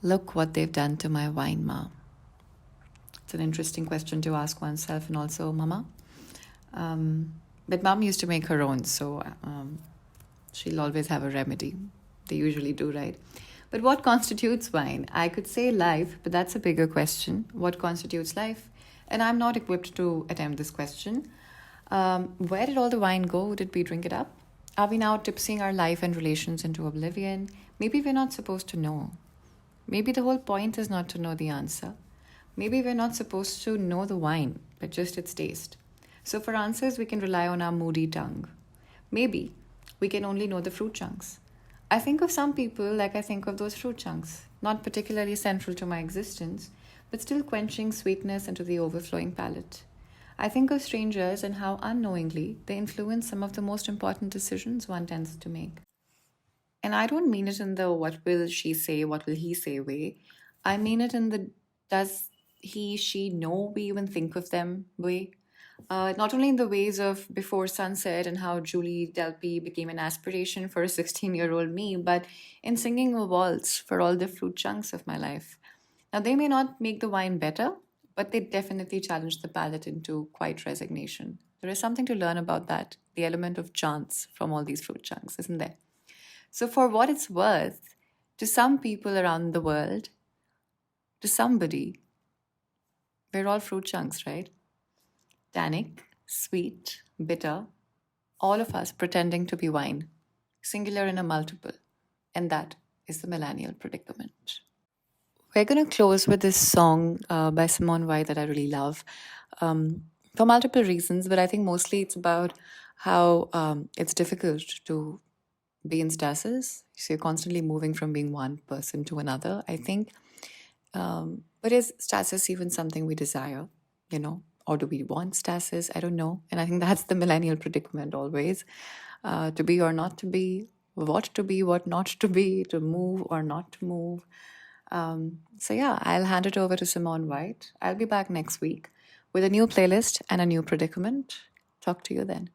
Look what they've done to my wine, Ma. It's an interesting question to ask oneself and also Mama. But Mom used to make her own, so she'll always have a remedy. They usually do, right? But what constitutes wine? I could say life, but that's a bigger question. What constitutes life? And I'm not equipped to attempt this question. Where did all the wine go? Did we drink it up? Are we now tipsing our life and relations into oblivion? Maybe we're not supposed to know. Maybe the whole point is not to know the answer. Maybe we're not supposed to know the wine, but just its taste. So for answers, we can rely on our moody tongue. Maybe we can only know the fruit chunks. I think of some people like I think of those fruit chunks, not particularly central to my existence, but still quenching sweetness into the overflowing palate. I think of strangers and how unknowingly they influence some of the most important decisions one tends to make. And I don't mean it in the what will she say, what will he say way. I mean it in the does he, she know we even think of them way. Not only in the ways of Before Sunset and how Julie Delpy became an aspiration for a 16-year-old me, but in singing a waltz for all the fruit chunks of my life. Now, they may not make the wine better, but they definitely challenge the palate into quiet resignation. There is something to learn about that, the element of chance from all these fruit chunks, isn't there? So, for what it's worth, to some people around the world, to somebody, we're all fruit chunks, right? Tannic, sweet, bitter, all of us pretending to be wine, singular and a multiple. And that is the millennial predicament. We're going to close with this song by Simone Weil that I really love for multiple reasons, but I think mostly it's about how it's difficult to be in stasis. So you're constantly moving from being one person to another. I think, but is stasis even something we desire, or do we want stasis? I don't know. And I think that's the millennial predicament always, to be or not to be, what not to be, to move or not to move. So yeah, I'll hand it over to Simone White. I'll be back next week with a new playlist and a new predicament. Talk to you then.